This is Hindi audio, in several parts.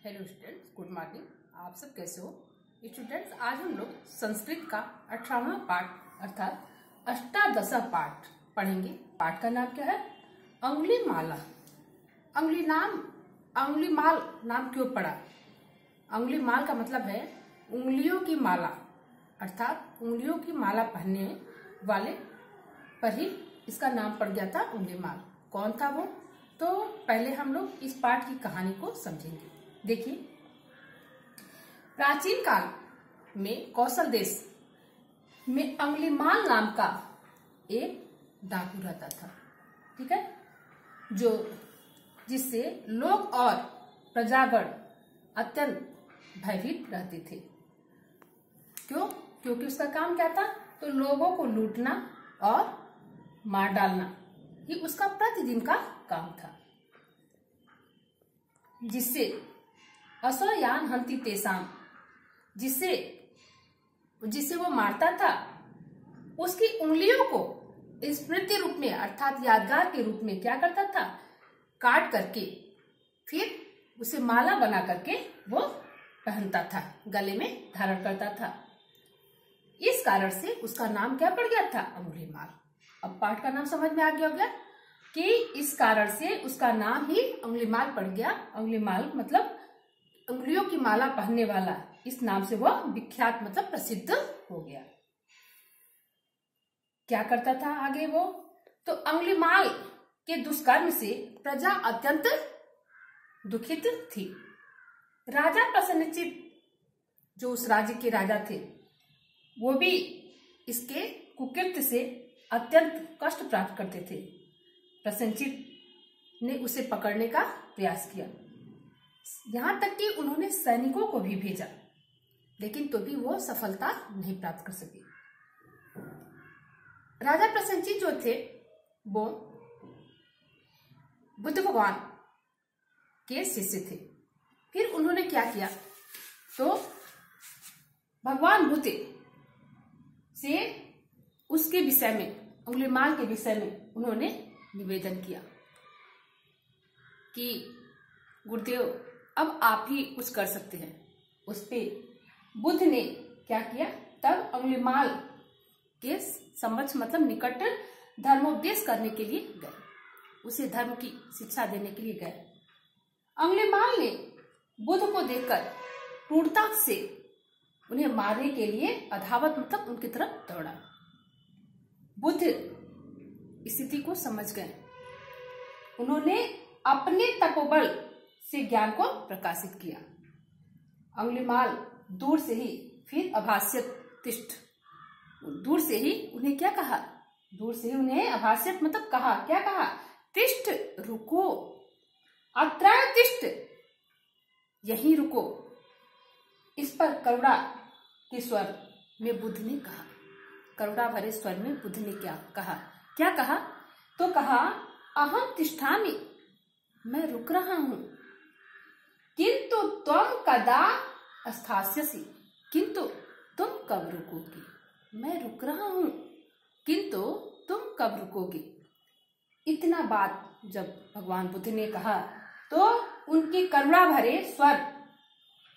Hello students, good morning. आप सब कैसे हो स्टूडेंट्स? आज हम लोग संस्कृत का 18वां पाठ अर्थात अष्टादश पाठ पढ़ेंगे। पाठ का नाम क्या है? अंगुलीमाला। अंगुलीमाल नाम क्यों पड़ा? अंगुलीमाल का मतलब है उंगलियों की माला, अर्थात उंगलियों की माला पहनने वाले पर ही इसका नाम पड़ गया था अंगुलीमाल। कौन था वो? तो पहले हम लोग इस पाठ की कहानी को समझेंगे। देखिए, प्राचीन काल में कौशल देश में अंगुलीमाल नाम का एक डाकू रहता था, ठीक है, जिससे लोग और प्रजागण अत्यंत भयभीत रहते थे। क्यों? क्योंकि उसका काम क्या था? तो लोगों को लूटना और मार डालना ही उसका प्रतिदिन का काम था, जिससे असयान हंति तेसाम, जिससे वो मारता था, उसकी उंगलियों को स्मृति रूप में अर्थात यादगार के रूप में क्या करता था? काट करके फिर उसे माला बना करके वो पहनता था, गले में धारण करता था। इस कारण से उसका नाम क्या पड़ गया था? अंगुलीमाल। अब पाठ का नाम समझ में आ गया होगा कि इस कारण से उसका नाम ही अंगुलीमाल पड़ गया। अंगुलीमाल मतलब उंगलियों की माला पहनने वाला, इस नाम से वह विख्यात मतलब प्रसिद्ध हो गया। क्या करता था आगे वो? तो अंगुलीमाल के दुष्कर्म से प्रजा अत्यंत दुखित थी। राजा प्रसन्नचित्त, जो उस राज्य के राजा थे, वो भी इसके कुकृत्य से अत्यंत कष्ट प्राप्त करते थे। प्रसन्नचित्त ने उसे पकड़ने का प्रयास किया, यहां तक कि उन्होंने सैनिकों को भी भेजा, लेकिन तो भी वो सफलता नहीं प्राप्त कर सके। राजा प्रसन्नचित्त जो थे वो बुद्ध भगवान के शिष्य थे। फिर उन्होंने क्या किया? तो भगवान बुद्ध से उसके विषय में, अंगुलीमाल के विषय में उन्होंने निवेदन किया कि गुरुदेव, अब आप ही कुछ कर सकते हैं। उस पे बुद्ध ने क्या किया? तब अंगुलीमाल के समक्ष मतलब निकट धर्मोपदेश करने के लिए गए, उसे धर्म की शिक्षा देने के लिए गए। अंगुलीमाल ने बुद्ध को देखकर क्रूरता से उन्हें मारने के लिए अधावत मतलब उनकी तरफ दौड़ा। बुद्ध स्थिति को समझ गए। उन्होंने अपने तपोबल से ज्ञान को प्रकाशित किया। अंगुलीमाल दूर से ही फिर अभाष्यत तिष्ठ, दूर से ही उन्हें क्या कहा? दूर से ही उन्हें अभाष्यत मतलब कहा, क्या कहा? तिष्ठ, रुको, अत्र तिष्ठ, यहीं रुको। इस पर करुणा के स्वर में बुद्ध ने कहा, करुणा भरे स्वर में बुद्ध ने क्या कहा? क्या कहा? तो कहा, अहम तिष्ठामि, मैं रुक रहा हूं, किंतु त्वं कदा स्थास्यसि, किंतु तुम कब रुकोगे? मैं रुक रहा हूं, किंतु तुम कब रुकोगे? इतना बात जब भगवान बुद्ध ने कहा, तो उनके करुणा भरे स्वर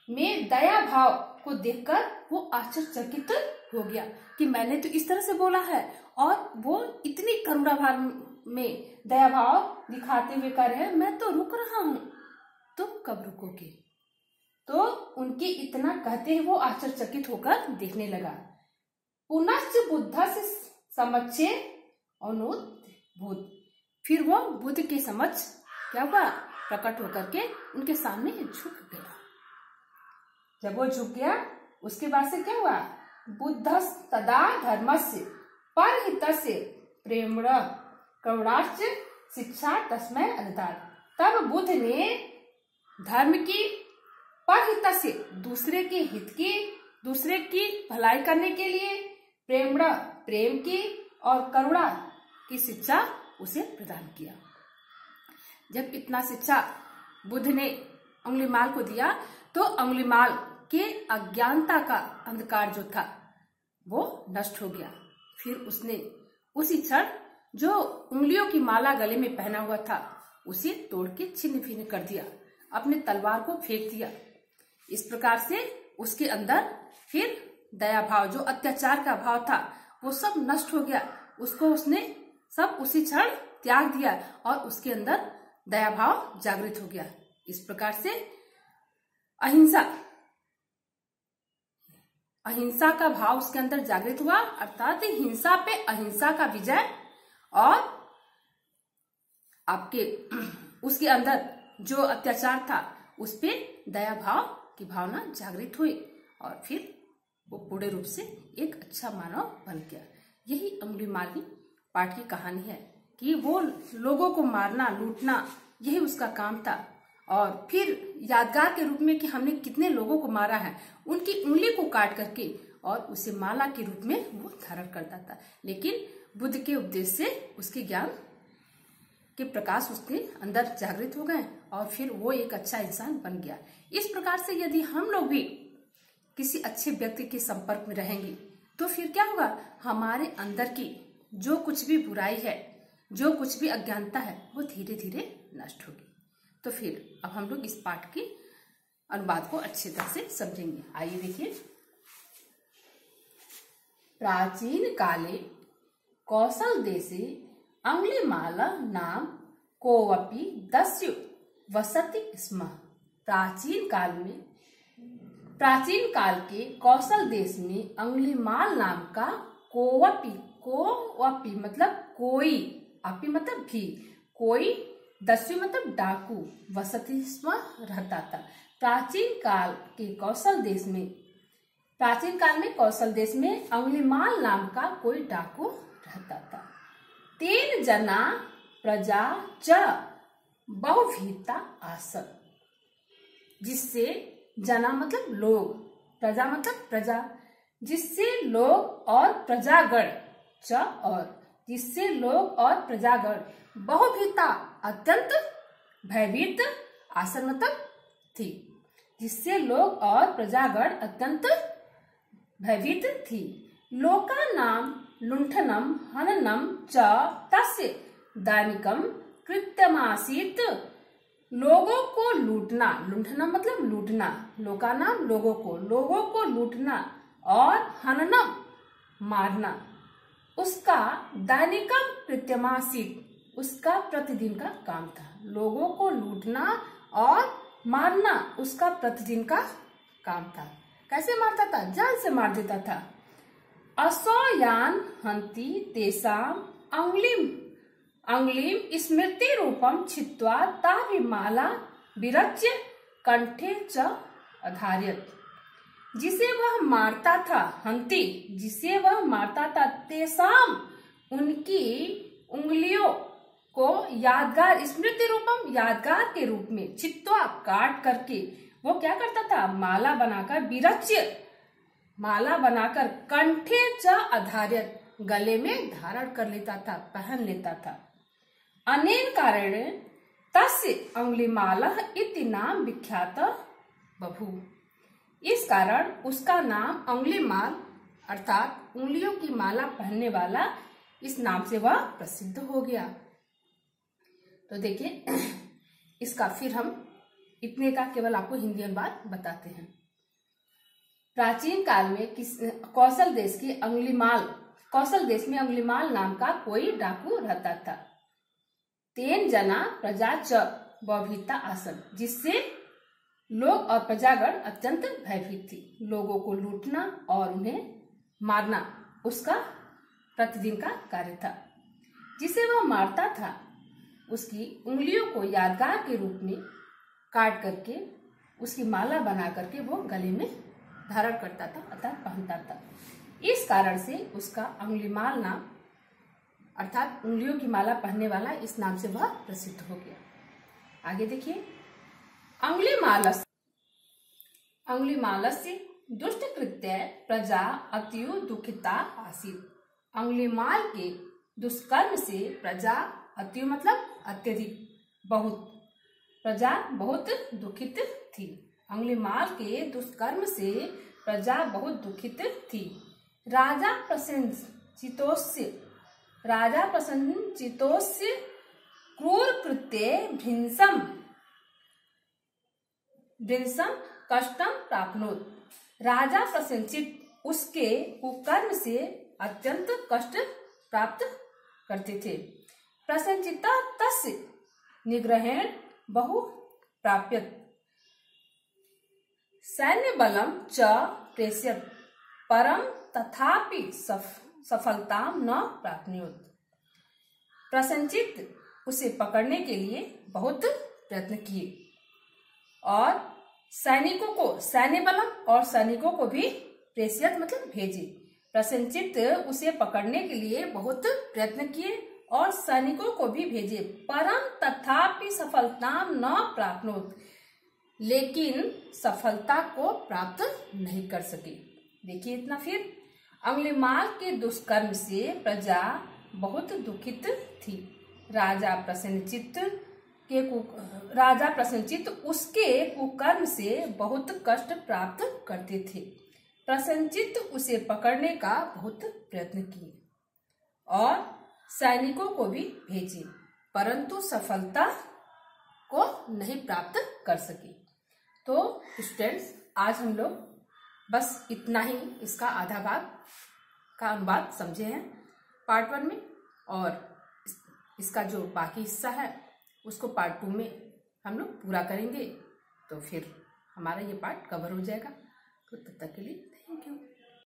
में दया भाव को देखकर वो आश्चर्यचकित हो गया कि मैंने तो इस तरह से बोला है और वो इतनी करुणा भाव में दया भाव दिखाते हुए कह रहे हैं, मैं तो रुक रहा हूं, तुम कब रुकोगे? तो उनके इतना कहते ही वो आश्चर्यचकित होकर देखने लगा। पुनश्च बुद्ध से समक्षे अनुद्भूत, फिर वो बुद्ध के समक्ष क्या हुआ? प्रकट होकर के उनके सामने झुक गया। जब वो झुक गया, उसके बाद से क्या हुआ? बुद्ध तदा धर्मस्य परहितस्य प्रेम्ण करुणाश्च शिक्षा तस्मै अददात्। तब बुद्ध ने धर्म की, परहितस्य दूसरे के हित की, दूसरे की भलाई करने के लिए, प्रेम्ण प्रेम की और करुणा की शिक्षा उसे प्रदान किया। जब इतना शिक्षा बुद्ध ने अंगुलीमाल को दिया, तो अंगुलीमाल के अज्ञानता का अंधकार जो था वो नष्ट हो गया। फिर उसने उसी क्षण जो उंगलियों की माला गले में पहना हुआ था उसे तोड़ के छिन्न भिन्न कर दिया। अपने तलवार को फेंक दिया। इस प्रकार से उसके अंदर फिर दया भाव, जो अत्याचार का भाव था, वो सब नष्ट हो गया। उसको उसने सब उसी क्षण त्याग दिया और उसके अंदर दया भाव जागृत हो गया। इस प्रकार से अहिंसा का भाव उसके अंदर जागृत हुआ, अर्थात हिंसा पे अहिंसा का विजय, और आपके उसके अंदर जो अत्याचार था उस पे दया भाव की भावना जागृत हुई और फिर वो पूर्ण रूप से एक अच्छा मानव बन गया। यही अंगुलीमाल पाठ की कहानी है कि वो लोगों को मारना, लूटना, यही उसका काम था। और फिर यादगार के रूप में कि हमने कितने लोगों को मारा है, उनकी उंगली को काट करके और उसे माला के रूप में वो धारण करता था। लेकिन बुद्ध के उपदेश से उसके ज्ञान के प्रकाश उसके अंदर जागृत हो गए और फिर वो एक अच्छा इंसान बन गया। इस प्रकार से यदि हम लोग भी किसी अच्छे व्यक्ति के संपर्क में रहेंगे तो फिर क्या होगा, हमारे अंदर की जो कुछ भी बुराई है, जो कुछ भी अज्ञानता है, वो धीरे धीरे नष्ट होगी। तो फिर अब हम लोग इस पाठ के अनुवाद को अच्छी तरह से समझेंगे। आइए देखिए। प्राचीन काले कौशल देशे अंगुलीमाला नाम कोऽपि दस्यु वसति स्म। प्राचीन काल के कौशल देश में अंगुलीमाल नाम का कोऽपि मतलब कोई, अपि मतलब भी, कोई, दस्यु मतलब डाकू, वसति स्म रहता था। प्राचीन काल में कौशल देश में अंगुलीमाल नाम का कोई डाकू रहता था। तेन जना प्रजा च बहुभीता आसन, जिससे जना मतलब लोग, प्रजा मतलब प्रजा, जिससे लोग और प्रजागण, च और, जिससे लोग और प्रजागण बहुभीता अत्यंत भयभीत, आसन मतलब थी, जिससे लोग और प्रजागण अत्यंत भयभीत थी। लोका नाम लुंठनम हननम च तस्य दैनिकम कृत्यमासीत। लोगों को लूटना, लुंठनम मतलब लूटना, लोका नाम लोगों को लूटना, और हननम मारना, उसका दैनिकम कृत्यमासीत, उसका प्रतिदिन का काम था। लोगों को लूटना और मारना उसका प्रतिदिन का काम था। कैसे मारता था? जान से मार देता था। असौयान हंति तेषाम अंगुलिम स्मृति रूपम छित्त्वा ताभिमाला विरच्य कंठे च अधार्यत। जिसे वह मारता था, हंति, जिसे वह मारता था, तेषाम उनकी उंगलियों को यादगार, स्मृति रूपम यादगार के रूप में, छित्त्वा काट करके वो क्या करता था, माला बनाकर, विरच्य माला बनाकर, कंठे च अधार्यत गले में धारण कर लेता था, पहन लेता था। अनेन कारण तस्य अंगुलीमालः इति नाम विख्यात बभू। इस कारण उसका नाम अंगुलीमाल अर्थात उंगलियों की माला पहनने वाला, इस नाम से वह प्रसिद्ध हो गया। तो देखिए इसका फिर हम इतने का केवल आपको हिंदी अनुवाद बताते हैं। प्राचीन काल में कौशल देश में अंगुलीमाल नाम का कोई डाकू रहता था। तेन जना प्रजा च बहुभीता आसन, जिससे लोग और प्रजागण अत्यंत भयभीत थी। लोगों को लूटना और उन्हें मारना उसका प्रतिदिन का कार्य था। जिसे वह मारता था उसकी उंगलियों को यादगार के रूप में काट करके उसकी माला बना करके वो गले में धारण करता था अर्थात पहनता था। इस कारण से उसका अंगुलीमाल नाम अर्थात उंगलियों की माला पहनने वाला, इस नाम से वह प्रसिद्ध हो गया। आगे देखिए। अंगुलीमालस्य दुष्ट कृत्य प्रजा अतिव दुखिता आसीत्। अंगुलीमाल के दुष्कर्म से प्रजा, अतिव मतलब अत्यधिक, बहुत, प्रजा बहुत दुखित थी। अंगुलीमाल के दुष्कर्म से प्रजा बहुत दुखित थी। राजा प्रसन्नचित्तोस्य क्रूर कृत्ये भृंसम दृशं कष्टं प्राप्नोत। राजा प्रसेनजित उसके कुकर्म से अत्यंत कष्ट प्राप्त करते थे। प्रसेनजिता तस्य निग्रहेण बहु प्राप्यत। सैन्य बलम च प्रेष्यत परम तथापि सफलता न प्राप्नोत। प्रसेनजित उसे पकड़ने के लिए बहुत प्रयत्न किए और सैनिकों को, सैन्य बलम और सैनिकों को भी प्रेष्यत मतलब भेजे। प्रसेनजित उसे पकड़ने के लिए बहुत प्रयत्न किए और सैनिकों को भी भेजे, परम तथापि सफलता न प्राप्नोत, लेकिन सफलता को प्राप्त नहीं कर सके। देखिए इतना। फिर अंगुलीमाल के दुष्कर्म से प्रजा बहुत दुखित थी। राजा प्रसेनजित उसके कुकर्म से बहुत कष्ट प्राप्त करते थे। प्रसेनजित उसे पकड़ने का बहुत प्रयत्न किए और सैनिकों को भी भेजे, परंतु सफलता को नहीं प्राप्त कर सके। तो स्टूडेंट्स, आज हम लोग बस इतना ही इसका आधा भाग का अनुवाद समझे हैं पार्ट 1 में, और इसका जो बाकी हिस्सा है उसको पार्ट 2 में हम लोग पूरा करेंगे। तो फिर हमारा ये पार्ट कवर हो जाएगा। तो तब तक के लिए थैंक यू।